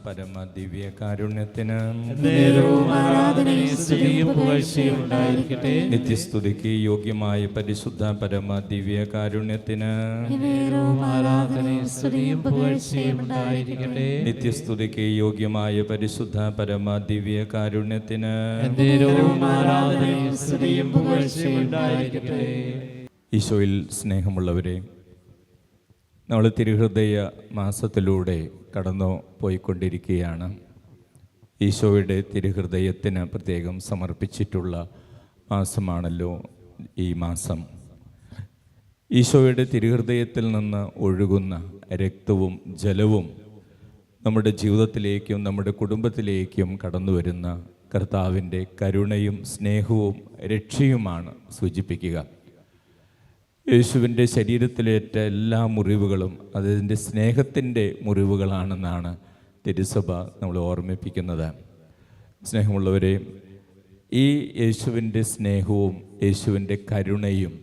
പരമ ദിവ്യ കാരുണ്യത്തിന് നിത്യസ്തുതിക്ക് യോഗ്യമായ പരിശുദ്ധ പരമ ദിവ്യ കാരുണ്യത്തിന് നിത്യസ്തുതിക്ക് യോഗ്യമായ പരിശുദ്ധ പരമ ദിവ്യ കാരുണ്യത്തിന് ഈശോയിൽ സ്നേഹമുള്ളവരെ, നമ്മൾ തിരുഹൃദയ മാസത്തിലൂടെ കടന്നു പോയിക്കൊണ്ടിരിക്കുകയാണ്. ഈശോയുടെ തിരുഹൃദയത്തിന് പ്രത്യേകം സമർപ്പിച്ചിട്ടുള്ള മാസമാണല്ലോ ഈ മാസം. ഈശോയുടെ തിരുഹൃദയത്തിൽ നിന്ന് ഒഴുകുന്ന രക്തവും ജലവും നമ്മുടെ ജീവിതത്തിലേക്കും നമ്മുടെ കുടുംബത്തിലേക്കും കടന്നു വരുന്ന കർത്താവിൻ്റെ കരുണയും സ്നേഹവും രക്ഷയുമാണ് സൂചിപ്പിക്കുക. യേശുവിൻ്റെ ശരീരത്തിലേറ്റ എല്ലാ മുറിവുകളും അതിൻ്റെ സ്നേഹത്തിൻ്റെ മുറിവുകളാണെന്നാണ് തിരുസഭ നമ്മളെ ഓർമ്മിപ്പിക്കുന്നത്. സ്നേഹമുള്ളവരെ, ഈ യേശുവിൻ്റെ സ്നേഹവും യേശുവിൻ്റെ കരുണയും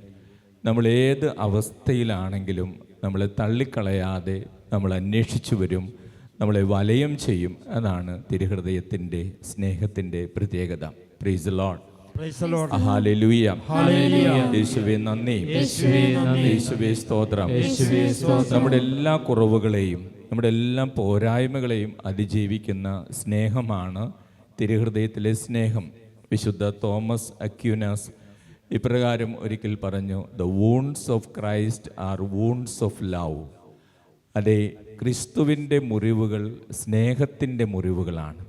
നമ്മൾ ഏത് അവസ്ഥയിലാണെങ്കിലും നമ്മളെ തള്ളിക്കളയാതെ നമ്മൾ അന്വേഷിച്ചു വരും, നമ്മളെ വലയം ചെയ്യും. അതാണ് തിരുഹൃദയത്തിൻ്റെ സ്നേഹത്തിൻ്റെ പ്രത്യേകത. Price the Lord. ഹല്ലേലൂയ. യേശുവേ നന്ദി, യേശുവേ സ്തോത്രം. നമ്മുടെ എല്ലാ കുറവുകളെയും നമ്മുടെ എല്ലാ പോരായ്മകളെയും അതിജീവിക്കുന്ന സ്നേഹമാണ് തിരുഹൃദയത്തിലെ സ്നേഹം. വിശുദ്ധ തോമസ് അക്യൂനാസ് ഇപ്രകാരം ഒരിക്കൽ പറഞ്ഞു, the wounds of Christ are wounds of love. അതെ, ക്രിസ്തുവിൻ്റെ മുറിവുകൾ സ്നേഹത്തിൻ്റെ മുറിവുകളാണ്,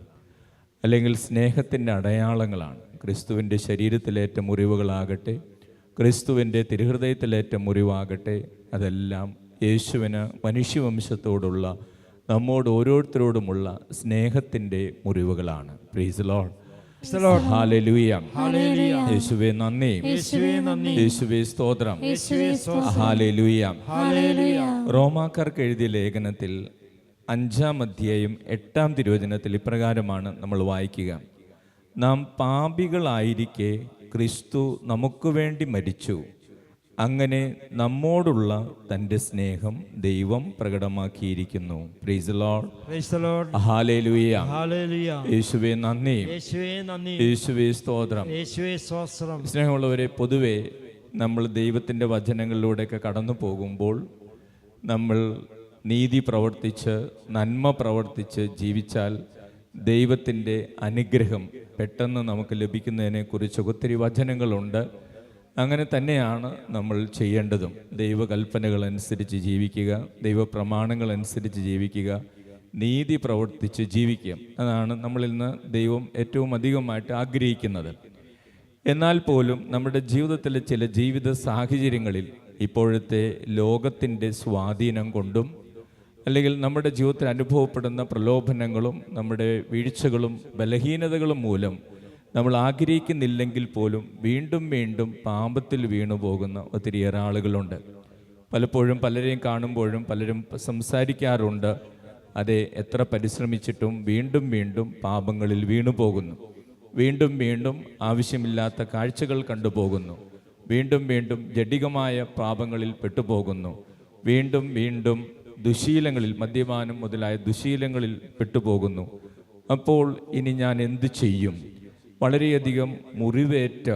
അല്ലെങ്കിൽ സ്നേഹത്തിൻ്റെ അടയാളങ്ങളാണ്. ക്രിസ്തുവിൻ്റെ ശരീരത്തിലേറ്റ മുറിവുകളാകട്ടെ, ക്രിസ്തുവിൻ്റെ തിരുഹൃദയത്തിലേറ്റ മുറിവാകട്ടെ, അതെല്ലാം യേശുവിന് മനുഷ്യവംശത്തോടുള്ള നമ്മോട് ഓരോരുത്തരോടുമുള്ള സ്നേഹത്തിൻ്റെ മുറിവുകളാണ്. Praise the Lord. ഹല്ലേലൂയ. യേശുവേ നന്ദി, യേശുവേ സ്തോത്രം. ഹല്ലേലൂയ. റോമാക്കാർക്ക് എഴുതിയ ലേഖനത്തിൽ 5-ാം അധ്യായം 8-ാം തിരുവചനത്തിൽ ഇപ്രകാരമാണ് നമ്മൾ വായിക്കുക: നാം പാപികളായിരിക്കെ ക്രിസ്തു നമുക്ക് വേണ്ടി മരിച്ചു, അങ്ങനെ നമ്മോടുള്ള തൻ്റെ സ്നേഹം ദൈവം പ്രകടമാക്കിയിരിക്കുന്നു. Praise the Lord. ഹല്ലേലൂയ. യേശുവേ നന്ദി, യേശുവേ സ്തോത്രം. സ്നേഹമുള്ളവരെ, പൊതുവെ നമ്മൾ ദൈവത്തിൻ്റെ വചനങ്ങളിലൂടെയൊക്കെ കടന്നു പോകുമ്പോൾ നമ്മൾ നീതി പ്രവർത്തിച്ച് നന്മ പ്രവർത്തിച്ച് ജീവിച്ചാൽ ദൈവത്തിൻ്റെ അനുഗ്രഹം പെട്ടെന്ന് നമുക്ക് ലഭിക്കുന്നതിനെക്കുറിച്ച് ഒത്തിരി വചനങ്ങളുണ്ട്. അങ്ങനെ തന്നെയാണ് നമ്മൾ ചെയ്യേണ്ടതും. ദൈവകൽപ്പനകളനുസരിച്ച് ജീവിക്കുക, ദൈവപ്രമാണങ്ങളനുസരിച്ച് ജീവിക്കുക, നീതി പ്രവർത്തിച്ച് ജീവിക്കുക. അതാണ് നമ്മളിൽ നിന്ന് ദൈവം ഏറ്റവും അധികമായിട്ട് ആഗ്രഹിക്കുന്നത്. എന്നാൽ പോലും നമ്മുടെ ജീവിതത്തിലെ ചില ജീവിത സാഹചര്യങ്ങളിൽ ഇപ്പോഴത്തെ ലോകത്തിൻ്റെ സ്വാധീനം കൊണ്ടും അല്ലെങ്കിൽ നമ്മുടെ ജീവിതത്തിൽ അനുഭവപ്പെടുന്ന പ്രലോഭനങ്ങളും നമ്മുടെ വീഴ്ചകളും ബലഹീനതകളും മൂലം നമ്മൾ ആഗ്രഹിക്കുന്നില്ലെങ്കിൽ പോലും വീണ്ടും വീണ്ടും പാപത്തിൽ വീണു പോകുന്ന ഒത്തിരിയേറെ ആളുകളുണ്ട്. പലപ്പോഴും പലരെയും കാണുമ്പോഴും പലരും സംസാരിക്കാറുണ്ട്, അതെ, എത്ര പരിശ്രമിച്ചിട്ടും വീണ്ടും വീണ്ടും പാപങ്ങളിൽ വീണു പോകുന്നു, വീണ്ടും വീണ്ടും ആവശ്യമില്ലാത്ത കാഴ്ചകൾ കണ്ടുപോകുന്നു, വീണ്ടും വീണ്ടും ജഡികമായ പാപങ്ങളിൽ പെട്ടുപോകുന്നു, വീണ്ടും വീണ്ടും ദുശീലങ്ങളിൽ, മദ്യപാനം മുതലായ ദുശീലങ്ങളിൽ പെട്ടുപോകുന്നു. അപ്പോൾ ഇനി ഞാൻ എന്തു ചെയ്യും? വളരെയധികം മുറിവേറ്റ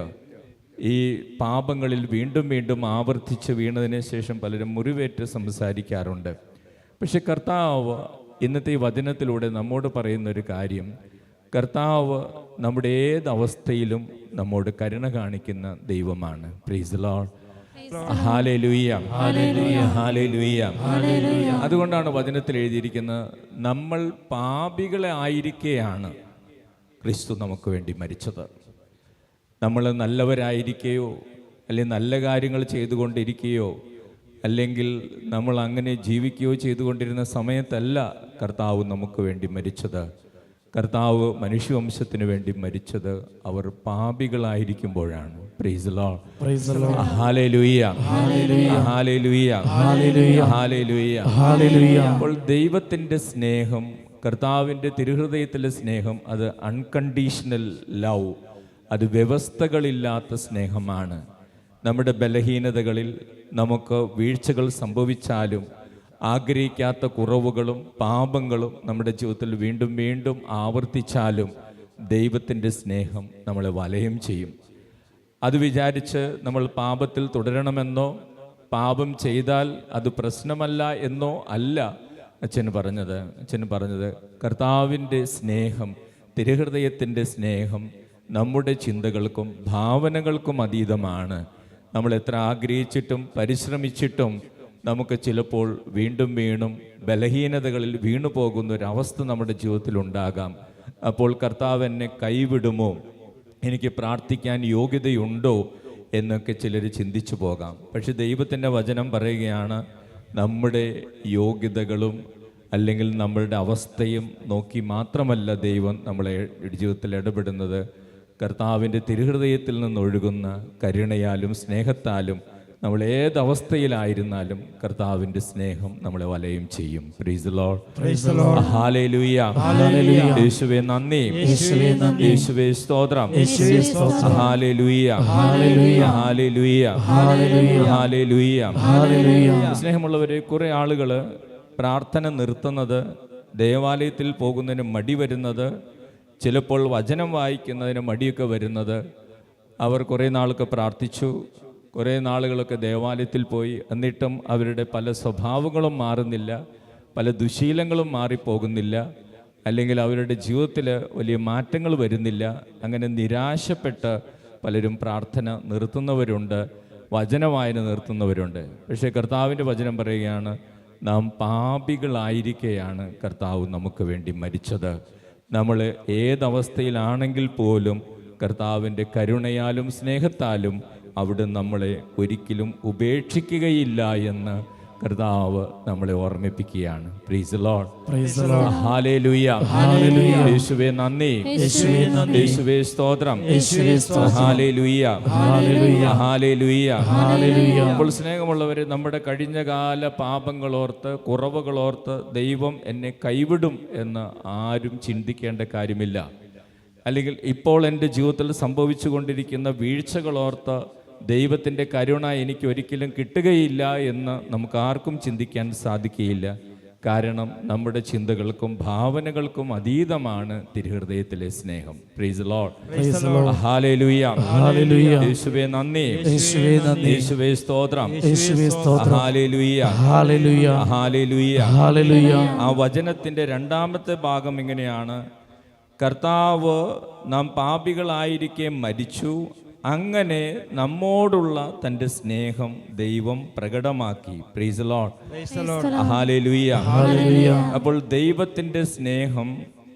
ഈ പാപങ്ങളിൽ വീണ്ടും വീണ്ടും ആവർത്തിച്ച് വീണതിന് ശേഷം പലരും മുറിവേറ്റ് സംസാരിക്കാറുണ്ട്. പക്ഷെ കർത്താവ് ഇന്നത്തെ ഈ വചനത്തിലൂടെ നമ്മോട് പറയുന്നൊരു കാര്യം, കർത്താവ് നമ്മുടെ ഏതവസ്ഥയിലും നമ്മോട് കരുണ കാണിക്കുന്ന ദൈവമാണ്. Price the Lord. Hallelujah. Hallelujah. അതുകൊണ്ടാണ് വചനത്തിൽ എഴുതിയിരിക്കുന്നത്, നമ്മൾ പാപികളെ ആയിരിക്കെയാണ് ക്രിസ്തു നമുക്ക് വേണ്ടി മരിച്ചത്. നമ്മൾ നല്ലവരായിരിക്കുകയോ അല്ലെങ്കിൽ നല്ല കാര്യങ്ങൾ ചെയ്തുകൊണ്ടിരിക്കുകയോ അല്ലെങ്കിൽ നമ്മൾ അങ്ങനെ ജീവിക്കുകയോ ചെയ്തുകൊണ്ടിരുന്ന സമയത്തല്ല കർത്താവ് നമുക്ക് വേണ്ടി മരിച്ചത്. കർത്താവ് മനുഷ്യവംശത്തിന് വേണ്ടി മരിച്ചത് അവർ പാപികളായിരിക്കുമ്പോഴാണ്. Praise the Lord. Hallelujah. Hallelujah. Hallelujah. അപ്പോൾ ദൈവത്തിൻ്റെ സ്നേഹം, കർത്താവിൻ്റെ തിരുഹൃദയത്തിലെ സ്നേഹം, അത് അൺകണ്ടീഷണൽ ലവ്, അത് വ്യവസ്ഥകളില്ലാത്ത സ്നേഹമാണ്. നമ്മുടെ ബലഹീനതകളിൽ നമുക്ക് വീഴ്ചകൾ സംഭവിച്ചാലും ആഗ്രഹിക്കാത്ത കുറവുകളും പാപങ്ങളും നമ്മുടെ ജീവിതത്തിൽ വീണ്ടും വീണ്ടും ആവർത്തിച്ചാലും ദൈവത്തിൻ്റെ സ്നേഹം നമ്മളെ വലയം ചെയ്യും. അത് വിചാരിച്ച് നമ്മൾ പാപത്തിൽ തുടരണമെന്നോ പാപം ചെയ്താൽ അത് പ്രശ്നമല്ല എന്നോ അല്ല അച്ഛന് പറഞ്ഞത് കർത്താവിൻ്റെ സ്നേഹം, തിരുഹൃദയത്തിൻ്റെ സ്നേഹം നമ്മുടെ ചിന്തകൾക്കും ഭാവനകൾക്കും അതീതമാണ്. നമ്മൾ എത്ര ആഗ്രഹിച്ചിട്ടും പരിശ്രമിച്ചിട്ടും നമുക്ക് ചിലപ്പോൾ വീണ്ടും ബലഹീനതകളിൽ വീണു പോകുന്ന ഒരവസ്ഥ നമ്മുടെ ജീവിതത്തിൽ ഉണ്ടാകാം. അപ്പോൾ കർത്താവ് എന്നെ കൈവിടുമോ, എനിക്ക് പ്രാർത്ഥിക്കാൻ യോഗ്യതയുണ്ടോ എന്നൊക്കെ ചിലർ ചിന്തിച്ചു പോകാം. പക്ഷെ ദൈവത്തിൻ്റെ വചനം പറയുകയാണ്, നമ്മുടെ യോഗ്യതകളും അല്ലെങ്കിൽ നമ്മളുടെ അവസ്ഥയും നോക്കി മാത്രമല്ല ദൈവം നമ്മളെ ജീവിതത്തിൽ ഇടപെടുന്നത്. കർത്താവിൻ്റെ തിരുഹൃദയത്തിൽ നിന്നൊഴുകുന്ന കരുണയാലും സ്നേഹത്താലും നമ്മൾ ഏതവസ്ഥയിലായിരുന്നാലും കർത്താവിൻ്റെ സ്നേഹം നമ്മളെ വലയം ചെയ്യും. Price the Lord. ഹല്ലേലൂയ. യേശുവേ നന്ദി, യേശുവേ സ്തോത്രം. Hallelujah, hallelujah, hallelujah. സ്നേഹമുള്ളവരെ, കുറെ ആളുകൾ പ്രാർത്ഥന നിർത്തുന്നത്, ദേവാലയത്തിൽ പോകുന്നതിന് മടി വരുന്നത്, ചിലപ്പോൾ വചനം വായിക്കുന്നതിന് മടിയൊക്കെ വരുന്നത്, അവർ കുറേ നാളൊക്കെ പ്രാർത്ഥിച്ചു, കുറേ നാളുകളൊക്കെ ദേവാലയത്തിൽ പോയി, എന്നിട്ടും അവരുടെ പല സ്വഭാവങ്ങളും മാറുന്നില്ല, പല ദുശീലങ്ങളും മാറിപ്പോകുന്നില്ല, അല്ലെങ്കിൽ അവരുടെ ജീവിതത്തിൽ വലിയ മാറ്റങ്ങൾ വരുന്നില്ല. അങ്ങനെ നിരാശപ്പെട്ട് പലരും പ്രാർത്ഥന നിർത്തുന്നവരുണ്ട്, വചനവായന നിർത്തുന്നവരുണ്ട്. പക്ഷേ കർത്താവിൻ്റെ വചനം പറയുകയാണ്, നാം പാപികളായിരിക്കെയാണ് കർത്താവ് നമുക്ക് വേണ്ടി മരിച്ചത്. നമ്മൾ ഏതവസ്ഥയിലാണെങ്കിൽ പോലും കർത്താവിൻ്റെ കരുണയാലും സ്നേഹത്താലും അവിടെ നമ്മളെ ഒരിക്കലും ഉപേക്ഷിക്കുകയില്ല എന്ന് കർത്താവ് നമ്മളെ ഓർമ്മിപ്പിക്കുകയാണ്. Price the Lord. ഹല്ലേലൂയ. യേശുവേ നന്ദി, യേശുവേ സ്തോത്രം. Hallelujah, hallelujah. അപ്പോൾ സ്നേഹമുള്ളവരെ, നമ്മുടെ കഴിഞ്ഞകാല പാപങ്ങളോർത്ത്, കുറവുകളോർത്ത് ദൈവം എന്നെ കൈവിടും എന്ന് ആരും ചിന്തിക്കേണ്ട കാര്യമില്ല. അല്ലെങ്കിൽ ഇപ്പോൾ എൻ്റെ ജീവിതത്തിൽ സംഭവിച്ചു കൊണ്ടിരിക്കുന്ന വീഴ്ചകളോർത്ത് ദൈവത്തിൻ്റെ കരുണ എനിക്ക് ഒരിക്കലും കിട്ടുകയില്ല എന്ന് നമുക്ക് ആർക്കും ചിന്തിക്കാൻ സാധിക്കുകയില്ല. കാരണം നമ്മുടെ ചിന്തകൾക്കും ഭാവനകൾക്കും അതീതമാണ് തിരുഹൃദയത്തിലെ സ്നേഹം. Price the Lord. ഹല്ലേലൂയ. യേശുവേ നന്ദി, യേശുവേ സ്തോത്രം. Hallelujah, hallelujah. ആ വചനത്തിൻ്റെ രണ്ടാമത്തെ ഭാഗം ഇങ്ങനെയാണ്: കർത്താവ് നാം പാപികളായിരിക്കെ മരിച്ചു, അങ്ങനെ നമ്മോടുള്ള തൻ്റെ സ്നേഹം ദൈവം പ്രകടമാക്കി. Praise the Lord. ഹല്ലേലൂയ. അപ്പോൾ ദൈവത്തിൻ്റെ സ്നേഹം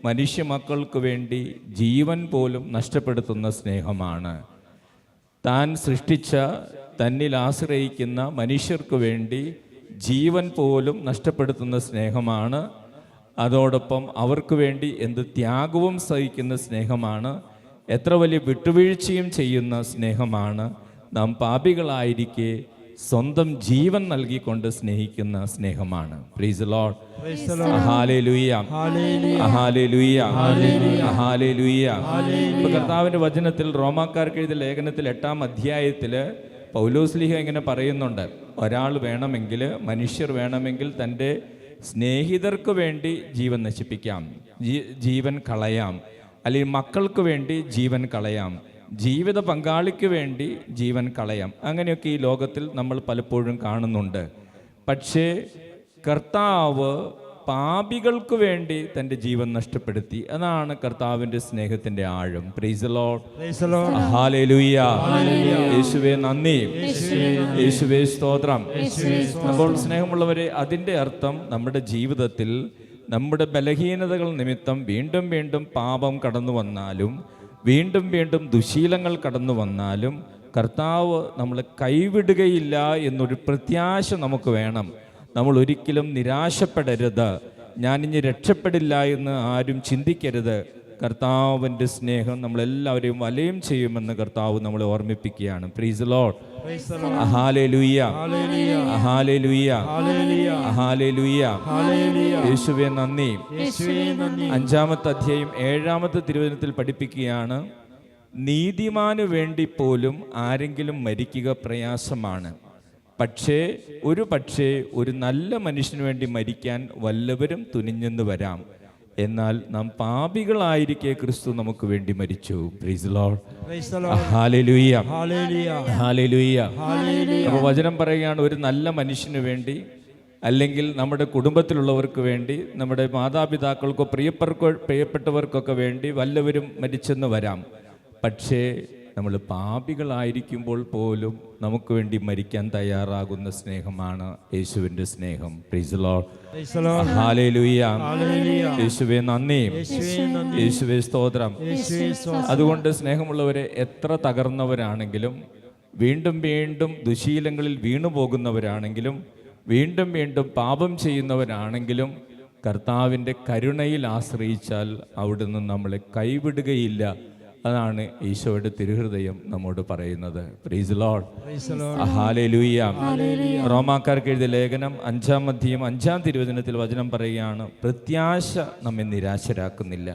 മനുഷ്യ മക്കൾക്ക് വേണ്ടി ജീവൻ പോലും നഷ്ടപ്പെടുത്തുന്ന സ്നേഹമാണ്. താൻ സൃഷ്ടിച്ച, തന്നിൽ ആശ്രയിക്കുന്ന മനുഷ്യർക്ക് വേണ്ടി ജീവൻ പോലും നഷ്ടപ്പെടുത്തുന്ന സ്നേഹമാണ്. അതോടൊപ്പം അവർക്ക് വേണ്ടി എന്ത് ത്യാഗവും സഹിക്കുന്ന സ്നേഹമാണ്. എത്ര വലിയ വിട്ടുവീഴ്ചയും ചെയ്യുന്ന സ്നേഹമാണ്. നാം പാപികളായിരിക്കെ സ്വന്തം ജീവൻ നൽകിക്കൊണ്ട് സ്നേഹിക്കുന്ന സ്നേഹമാണ്. Price the Lord. Hallelujah, hallelujah, hallelujah. കർത്താവിൻ്റെ വചനത്തിൽ റോമാക്കാർക്ക് എഴുതിയ ലേഖനത്തിൽ 8-ാം അധ്യായത്തിൽ പൗലോസ്ലീഹ ഇങ്ങനെ പറയുന്നുണ്ട്: ഒരാൾ വേണമെങ്കിൽ, മനുഷ്യർ വേണമെങ്കിൽ തൻ്റെ സ്നേഹിതർക്ക് വേണ്ടി ജീവൻ നശിപ്പിക്കാം, ജീവൻ കളയാം, അല്ലെങ്കിൽ മക്കൾക്ക് വേണ്ടി ജീവൻ കളയാം, ജീവിത പങ്കാളിക്ക് വേണ്ടി ജീവൻ കളയാം. അങ്ങനെയൊക്കെ ഈ ലോകത്തിൽ നമ്മൾ പലപ്പോഴും കാണുന്നുണ്ട്. പക്ഷേ കർത്താവ് പാപികൾക്ക് വേണ്ടി തൻ്റെ ജീവൻ നഷ്ടപ്പെടുത്തി. അതാണ് കർത്താവിൻ്റെ സ്നേഹത്തിൻ്റെ ആഴം. Price the Lord. ഹല്ലേലൂയ. യേശുവേ നന്ദി, യേശുവേ സ്തോത്രം. അപ്പോൾ സ്നേഹമുള്ളവരെ, അതിൻ്റെ അർത്ഥം നമ്മുടെ ജീവിതത്തിൽ നമ്മുടെ ബലഹീനതകൾ നിമിത്തം വീണ്ടും പാപം കടന്നു വന്നാലും, വീണ്ടും ദുശീലങ്ങൾ കടന്നു വന്നാലും കർത്താവ് നമ്മളെ കൈവിടുകയില്ല എന്നൊരു പ്രത്യാശ നമുക്ക് വേണം. നമ്മൾ ഒരിക്കലും നിരാശപ്പെടരുത്. ഞാനിനി രക്ഷപ്പെടില്ല എന്ന് ആരും ചിന്തിക്കരുത്. കർത്താവിൻ്റെ സ്നേഹം നമ്മളെല്ലാവരെയും വലയം ചെയ്യുമെന്ന് കർത്താവ് നമ്മളെ ഓർമ്മിപ്പിക്കുകയാണ്. Price the Lord. Hallelujah, hallelujah, hallelujah. യേശുവേ നന്ദി. 5-ാമത്തെ അധ്യായം 7-ാമത്തെ തിരുവചനത്തിൽ പഠിപ്പിക്കുകയാണ്: നീതിമാന് വേണ്ടി പോലും ആരെങ്കിലും മരിക്കുക പ്രയാസമാണ്, പക്ഷേ ഒരു നല്ല മനുഷ്യന് വേണ്ടി മരിക്കാൻ വല്ലവരും തുനിഞ്ഞെന്ന് വരാം. എന്നാൽ നാം പാപികളായിരിക്കെ ക്രിസ്തു നമുക്ക് വേണ്ടി മരിച്ചു. Price the Lord. Hallelujah. Hallelujah. അപ്പോൾ വചനം പറയുകയാണ്, ഒരു നല്ല മനുഷ്യന് വേണ്ടി, അല്ലെങ്കിൽ നമ്മുടെ കുടുംബത്തിലുള്ളവർക്ക് വേണ്ടി, നമ്മുടെ മാതാപിതാക്കൾക്കോ പ്രിയപ്പെട്ടവർക്കൊക്കെ വേണ്ടി വല്ലവരും മരിച്ചെന്ന് വരാം. പക്ഷേ നമ്മൾ പാപികളായിരിക്കുമ്പോൾ പോലും നമുക്ക് വേണ്ടി മരിക്കാൻ തയ്യാറാകുന്ന സ്നേഹമാണ് യേശുവിൻ്റെ സ്നേഹം. Price the Lord. ഹല്ലേലൂയ. യേശുവേ നന്ദി, യേശുവേ സ്തോത്രം. അതുകൊണ്ട് സ്നേഹമുള്ളവരെ, എത്ര തകർന്നവരാണെങ്കിലും, വീണ്ടും വീണ്ടും ദുശീലങ്ങളിൽ വീണു പോകുന്നവരാണെങ്കിലും, വീണ്ടും വീണ്ടും പാപം ചെയ്യുന്നവരാണെങ്കിലും, കർത്താവിൻ്റെ കരുണയിൽ ആശ്രയിച്ചാൽ അവിടുന്ന് നമ്മളെ കൈവിടുകയില്ല. അതാണ് ഈശോയുടെ തിരുഹൃദയം നമ്മോട് പറയുന്നത്. Price the Lord. ഹല്ലേലൂയ. റോമാക്കാർക്ക് എഴുതിയ ലേഖനം 5-ാം അധ്യായം 5-ാം തിരുവചനത്തിൽ വചനം പറയുകയാണ്, പ്രത്യാശ നമ്മെ നിരാശരാക്കുന്നില്ല.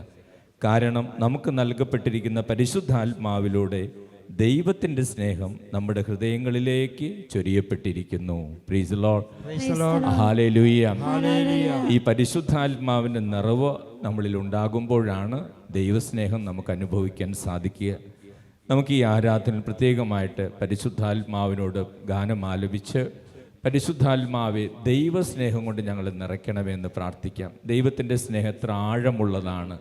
കാരണം നമുക്ക് നൽകപ്പെട്ടിരിക്കുന്ന പരിശുദ്ധാത്മാവിലൂടെ ദൈവത്തിൻ്റെ സ്നേഹം നമ്മുടെ ഹൃദയങ്ങളിലേക്ക് ചൊരിയപ്പെട്ടിരിക്കുന്നു. Praise the Lord. ഹല്ലേലൂയ. ഈ പരിശുദ്ധാത്മാവിൻ്റെ നിറവ് നമ്മളിൽ ഉണ്ടാകുമ്പോഴാണ് ദൈവസ്നേഹം നമുക്ക് അനുഭവിക്കാൻ സാധിക്കുക. നമുക്ക് ഈ ആരാധനയിൽ പ്രത്യേകമായിട്ട് പരിശുദ്ധാത്മാവിനോട് ഗാനം ആലപിച്ച്, പരിശുദ്ധാത്മാവെ ദൈവസ്നേഹം കൊണ്ട് ഞങ്ങളെ നിറയ്ക്കണമെന്ന് പ്രാർത്ഥിക്കാം. ദൈവത്തിൻ്റെ സ്നേഹം എത്ര ആഴമുള്ളതാണ്,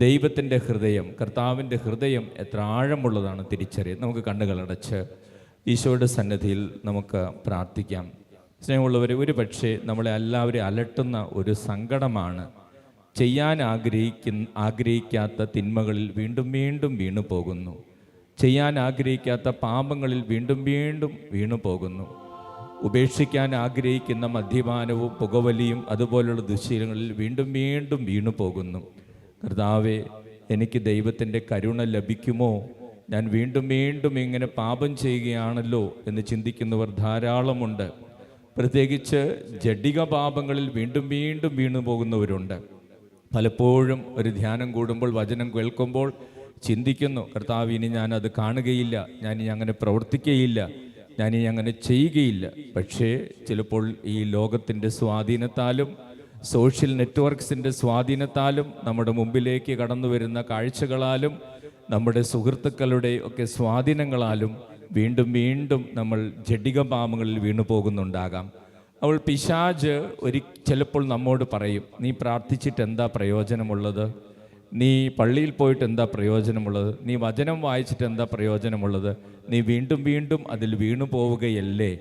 ദൈവത്തിൻ്റെ ഹൃദയം, കർത്താവിൻ്റെ ഹൃദയം എത്ര ആഴമുള്ളതാണ് തിരിച്ചറിയാം. നമുക്ക് കണ്ണുകളടച്ച് ഈശോയുടെ സന്നിധിയിൽ നമുക്ക് പ്രാർത്ഥിക്കാം. സ്നേഹമുള്ളവരെ, ഒരു പക്ഷേ നമ്മളെ എല്ലാവരെയും അലട്ടുന്ന ഒരു സങ്കടമാണ് ചെയ്യാൻ ആഗ്രഹിക്കാത്ത തിന്മകളിൽ വീണ്ടും വീണ്ടും വീണു പോകുന്നു. ചെയ്യാൻ ആഗ്രഹിക്കാത്ത പാപങ്ങളിൽ വീണ്ടും വീണ്ടും വീണു പോകുന്നു. ഉപേക്ഷിക്കാൻ ആഗ്രഹിക്കുന്ന മദ്യപാനവും പുകവലിയും അതുപോലുള്ള ദുശ്ശീലങ്ങളിൽ വീണ്ടും വീണ്ടും വീണു പോകുന്നു. കർത്താവേ, എനിക്ക് ദൈവത്തിൻ്റെ കരുണ ലഭിക്കുമോ? ഞാൻ വീണ്ടും വീണ്ടും ഇങ്ങനെ പാപം ചെയ്യുകയാണല്ലോ എന്ന് ചിന്തിക്കുന്നവർ ധാരാളമുണ്ട്. പ്രത്യേകിച്ച് ജഡിക പാപങ്ങളിൽ വീണ്ടും വീണ്ടും വീണു പോകുന്നവരുണ്ട്. പലപ്പോഴും ഒരു ധ്യാനം കൂടുമ്പോൾ, വചനം കേൾക്കുമ്പോൾ ചിന്തിക്കുന്നു, കർത്താവ് ഇനി ഞാനത് കാണുകയില്ല, ഞാനിനി അങ്ങനെ പ്രവർത്തിക്കുകയില്ല, ഞാനിനി അങ്ങനെ ചെയ്യുകയില്ല. പക്ഷേ ചിലപ്പോൾ ഈ ലോകത്തിൻ്റെ സ്വാധീനത്താലും സോഷ്യൽ നെറ്റ്വർക്ക്സിൻ്റെ സ്വാധീനത്താലും നമ്മുടെ മുമ്പിലേക്ക് കടന്നു വരുന്ന കാഴ്ചകളാലും നമ്മുടെ സുഹൃത്തുക്കളുടെ ഒക്കെ സ്വാധീനങ്ങളാലും വീണ്ടും വീണ്ടും നമ്മൾ ജഡിക പാപങ്ങളിൽ വീണു പോകുന്നുണ്ടാകാം. അവൾ പിശാച് ചിലപ്പോൾ നമ്മോട് പറയും, നീ പ്രാർത്ഥിച്ചിട്ട് എന്താ പ്രയോജനമുള്ളത്? നീ പള്ളിയിൽ പോയിട്ട് എന്താ പ്രയോജനമുള്ളത്? നീ വചനം വായിച്ചിട്ട് എന്താ പ്രയോജനമുള്ളത്? നീ വീണ്ടും വീണ്ടും അതിൽ വീണു പോവുകയല്ലേ?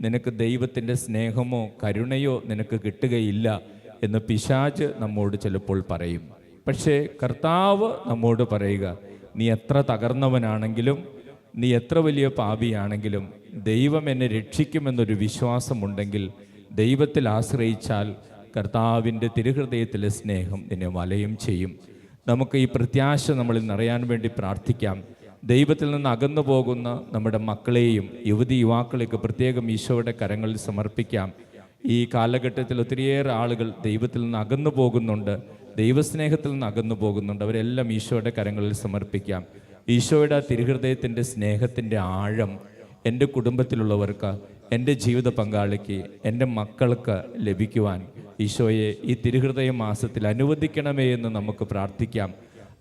നിനക്ക് ദൈവത്തിൻ്റെ സ്നേഹമോ കരുണയോ നിനക്ക് കിട്ടുകയില്ല എന്ന് പിശാച് നമ്മോട് ചിലപ്പോൾ പറയും. പക്ഷേ കർത്താവ് നമ്മോട് പറയുക, നീ എത്ര തകർന്നവനാണെങ്കിലും, നീ എത്ര വലിയ പാപിയാണെങ്കിലും, ദൈവം എന്നെ രക്ഷിക്കുമെന്നൊരു വിശ്വാസമുണ്ടെങ്കിൽ, ദൈവത്തിൽ ആശ്രയിച്ചാൽ കർത്താവിൻ്റെ തിരുഹൃദയത്തിലെ സ്നേഹം നിന്നെ വലയം ചെയ്യും. നമുക്ക് ഈ പ്രത്യാശ നമ്മളിൽ നിറയാൻ വേണ്ടി പ്രാർത്ഥിക്കാം. ദൈവത്തിൽ നിന്ന് അകന്നു പോകുന്ന നമ്മുടെ മക്കളെയും യുവതിയുവാക്കളെയൊക്കെ പ്രത്യേകം ഈശോയുടെ കരങ്ങളിൽ സമർപ്പിക്കാം. ഈ കാലഘട്ടത്തിൽ ഒത്തിരിയേറെ ആളുകൾ ദൈവത്തിൽ നിന്ന് അകന്നു പോകുന്നുണ്ട്, ദൈവസ്നേഹത്തിൽ നിന്ന് അകന്നു പോകുന്നുണ്ട്. അവരെല്ലാം ഈശോയുടെ കരങ്ങളിൽ സമർപ്പിക്കാം. ഈശോയുടെ തിരുഹൃദയത്തിൻ്റെ സ്നേഹത്തിൻ്റെ ആഴം എൻ്റെ കുടുംബത്തിലുള്ളവർക്ക്, എൻ്റെ ജീവിത പങ്കാളിക്ക്, എൻ്റെ മക്കൾക്ക് ലഭിക്കുവാൻ ഈശോയെ ഈ തിരുഹൃദയ മാസത്തിൽ അനുവദിക്കണമേ എന്ന് നമുക്ക് പ്രാർത്ഥിക്കാം.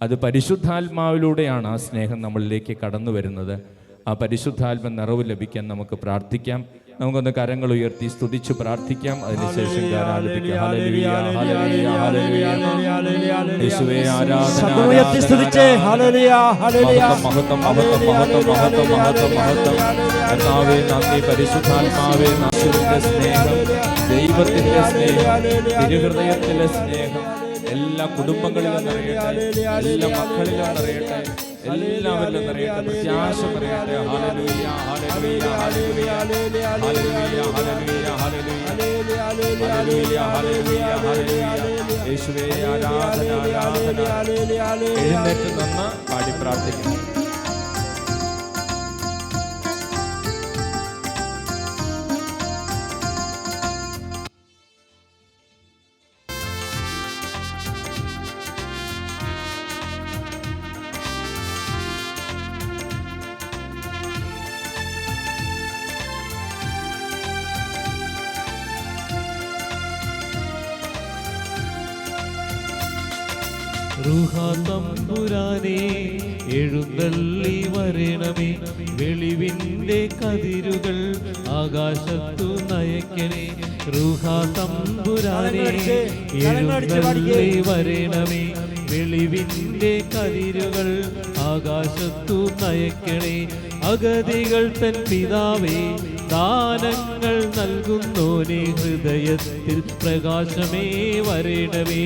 അത് പരിശുദ്ധാത്മാവിലൂടെയാണ് ആ സ്നേഹം നമ്മളിലേക്ക് കടന്നു വരുന്നത്. ആ പരിശുദ്ധാത്മ നിറവ് ലഭിക്കാൻ നമുക്ക് പ്രാർത്ഥിക്കാം. നമുക്കൊന്ന് കരങ്ങൾ ഉയർത്തി സ്തുതിച്ച് പ്രാർത്ഥിക്കാം. അതിനുശേഷം യേശുവേ ആരാധന, മഹത്വം മഹത്വം മഹത്വം മഹത്വം മഹത്വം മഹത്വം. കർത്താവേ നന്ദി, പരിശുദ്ധാത്മാവേ യേശുവിന്റെ സ്നേഹം, ദൈവത്തിന്റെ സ്നേഹം, തിരുഹൃദയത്തിലെ സ്നേഹം എല്ലാ കുടുംബങ്ങളിലും നിറയട്ടെ, എല്ലാ മക്കളിലും നിറയട്ടെ, എല്ലാവരിലും നിറയട്ടെ. പ്രത്യാശ പറയട്ടെ. Hallelujah hallelujah hallelujah hallelujah hallelujah hallelujah hallelujah hallelujah. യേശുവേ ആരാധന ആരാധന. എഴുന്നേറ്റ് നിന്ന് പാടി പ്രാർത്ഥിക്കുന്നു. റൂഹാ തമ്പുരാനേ എഴുന്നള്ളി വരണമേ, വെളിവിൻ്റെ കതിരുകൾ ആകാശത്തു നയക്കണേ. റൂഹാ തമ്പുരാനേ എഴുന്നള്ളി വരണമേ, വെളിവിൻ്റെ കതിരുകൾ ആകാശത്തു നയക്കണേ. അഗതികൾ തൻ പിതാവേ ദാനങ്ങൾ നൽകുന്നോനെ, ഹൃദയത്തിൽ പ്രകാശമേ വരണമേ.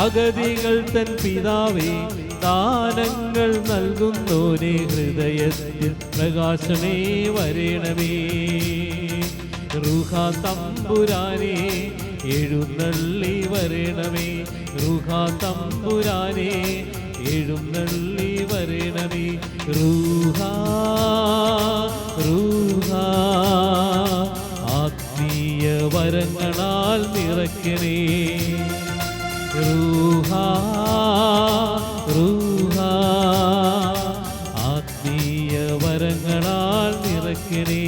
അഗതികൾ തൻ പിതാവേ ദാനങ്ങൾ നൽകുന്നോനെ, ഹൃദയത്തിൽ പ്രകാശമേ വരണമേ. റൂഹാ തമ്പുരാനേ എഴുന്നള്ളി വരണമേ, റൂഹാ തമ്പുരാനേ എഴുന്നള്ളി വരണമേ. റൂഹാ റൂഹാ ആത്മീയ വരങ്ങളാൽ നിറയ്ക്കണേ. റൂഹാ റൂഹാ ആത്മീയ വരങ്ങളാൽ നിറയ്ക്കണേ.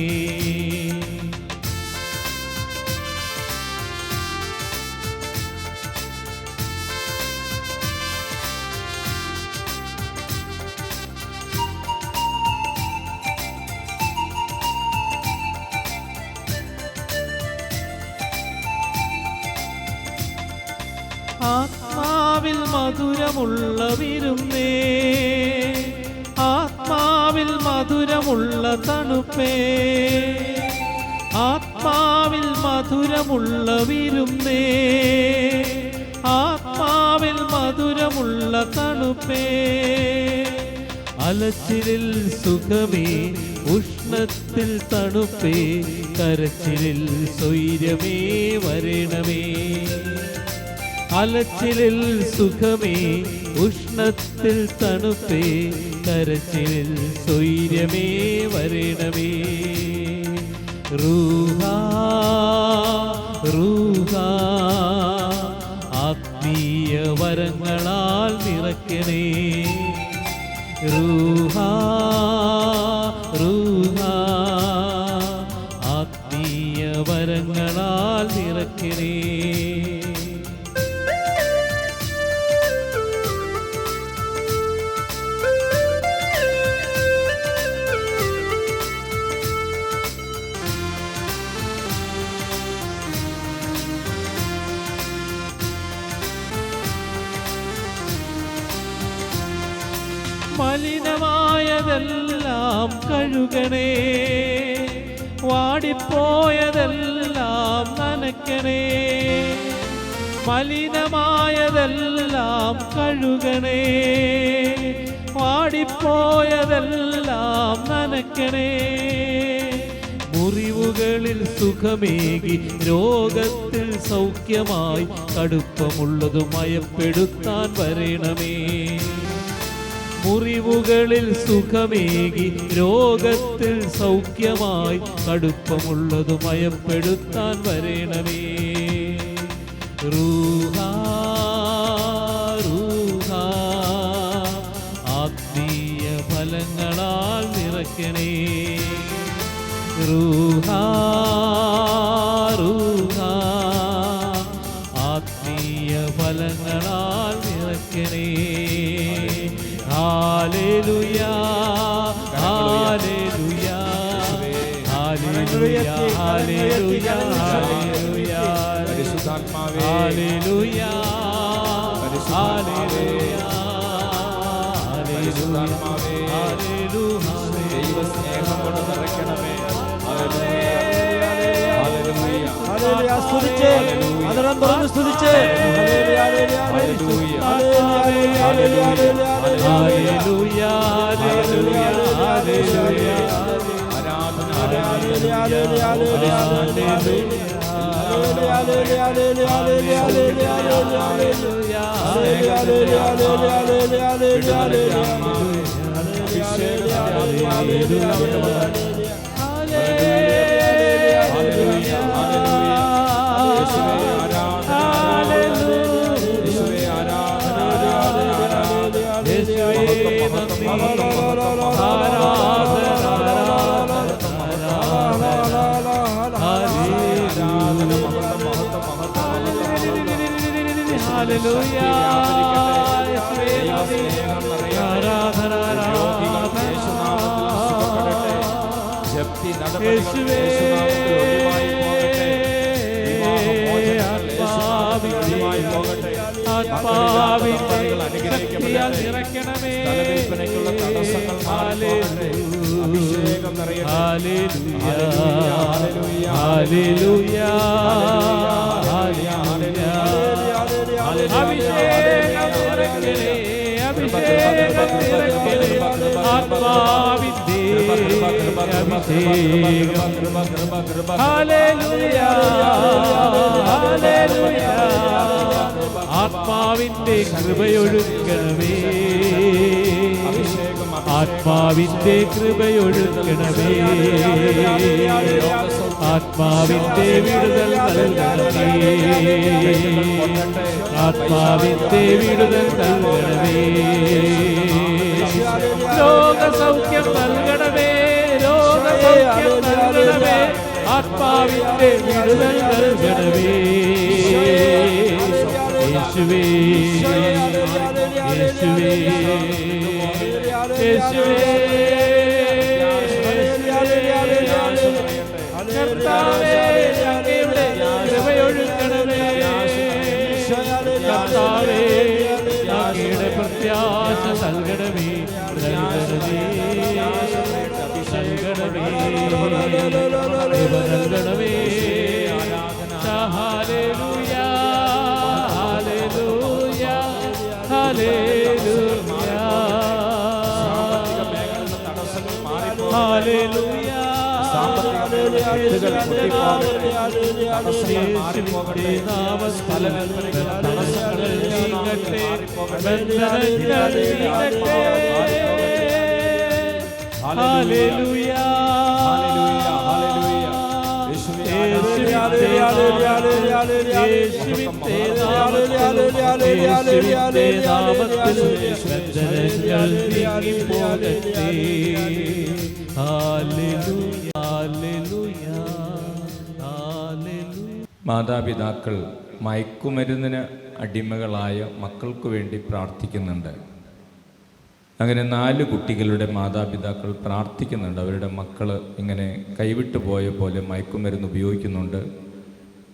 ആത്മാവിൽ മധുരമുള്ള വിരുന്നേ, ആത്മാവിൽ മധുരമുള്ള തണുപ്പേ, ആത്മാവിൽ മധുരമുള്ള വിരുന്നേ, ആത്മാവിൽ മധുരമുള്ള തണുപ്പേ. അലച്ചിലിൽ സുഖമേ ഉഷ്ണത്തിൽ തണുപ്പേ, കരച്ചിലിൽ സ്വൈര്യമേ വരണമേ. അലച്ചിലിൽ സുഖമേ ഉഷ്ണത്തിൽ തണുപ്പേ, കരച്ചിലിൽ സ്വൈര്യമേ വരണമേ. റൂഹാ റൂഹാ ആത്മീയ വരങ്ങളാൽ നിറയ്ക്കണേ. റൂഹാ റൂഹാ ആത്മീയ വരങ്ങളാൽ നിറയ്ക്കണേ. മലിനമായതെല്ലാം കഴുകണേ, വാടിപ്പോയതെല്ലാം നനയ്ക്കണേ. മലിനമായതെല്ലാം കഴുകണേ, വാടിപ്പോയതെല്ലാം നനയ്ക്കണേ. മുറിവുകളിൽ സുഖമേകി രോഗത്തിൽ സൗഖ്യമായി, കടുപ്പമുള്ളതു മയപ്പെടുത്താൻ വരണമേ. മുറിവുകളിൽ സുഖമേകി രോഗത്തിൽ സൗഖ്യമായി, കടുപ്പമുള്ളതു മയപ്പെടുത്താൻ വരണമേ. റൂഹാ റൂഹാ ആത്മീയ ഫലങ്ങളാൽ നിറയ്ക്കണേ. റൂഹാ റൂഹാ ആത്മീയ ഫലങ്ങളാൽ നിറയ്ക്കണേ. ഹല്ലേലൂയാ ഹല്ലേലൂയാ ഹല്ലേലൂയാ ഹല്ലേലൂയാ ഹല്ലേലൂയാ പരിശുദ്ധാത്മാവേ ഹല്ലേലൂയാ ഹല്ലേലൂയാ പരിശുദ്ധാത്മാവേ ഹല്ലേലൂയാ ദൈവസ്നേഹം കൊണ്ട് നിറയ്ക്കണമേ. ഹല്ലേലൂയ സ്തുതിച്ച് അതരം തുറന്ന് സ്തുതിച്ച് hallelujah hallelujah hallelujah hallelujah hallelujah hallelujah ആരാധന ഹല്ലേലൂയ ഹല്ലേലൂയ ഹല്ലേലൂയ ഹല്ലേലൂയ. യേശുവേ നന്ദി. ആരാധന രോഗികൾ ആരാധന. യേശുനാമത്തിൽ സുഖപ്പെടട്ടെ. ജപ്തി നടപടികൾ യേശുവേ യേശുനാമത്തിൽ ഒഴിവായി പോകട്ടെ. വിവാഹമോചനങ്ങൾ യേശുനാമത്തിൽ ഒഴിവായി പോകട്ടെ. ആത്മാവിന്റെ മക്കളിൽ അനുഗ്രഹിക്കപ്പെടട്ടെ. നിറയ്ക്കണമേ. സ്ഥലവിൽപ്പനയ്ക്കുള്ള തടസ്സങ്ങൾ മാറിപ്പോകട്ടെ. അഭിഷേകം നിറയട്ടെ. ഹല്ലേലൂയ. ഹല്ലേലൂയ. ഹല്ലേലൂയ. ഹല്ലേലൂയ. അഭിഷേകം നിറയ്ക്കണേ. അഭിഷേകം നിറയ്ക്കണേ. ആത്മാവിന്റെ അഭിഷേകം. ഹല്ലേലൂയ. ഹല്ലേലൂയ. ആത്മാവിന്റെ കൃപയൊഴുക്കണമേ. ആത്മാവിന്റെ കൃപയൊഴുക്കണമേ. ആത്മാവിന്റെ വിടുതൽ നൽകണമേ. ആത്മാവിന്റെ വിടുതൽ നൽകണമേ. രോഗസൗഖ്യം നൽകണമേ. രോഗസൗഖ്യം നൽകണമേ. ആത്മാവിന്റെ വിടുതൽ നൽകണമേ. യേശുവേ യേശുവേ യേശുവേ കർത്താവേ അങ്ങയുടെ കൃപയൊഴുക്കണമേ. കർത്താവേ അങ്ങയുടെ പ്രത്യാശ നൽകണമേ. നൽകണമേ നൽകണമേ കൃപ നൽകണമേ. Hallelujah hallelujah hallelujah hallelujah. മാതാപിതാക്കൾ മയക്കുമരുന്നിന് അടിമകളായ മക്കൾക്ക് വേണ്ടി പ്രാർത്ഥിക്കുന്നുണ്ട്. അങ്ങനെ 4 കുട്ടികളുടെ മാതാപിതാക്കൾ പ്രാർത്ഥിക്കുന്നുണ്ട്. അവരുടെ മക്കൾ ഇങ്ങനെ കൈവിട്ടു പോയ പോലെ മയക്കുമരുന്ന് ഉപയോഗിക്കുന്നുണ്ട്.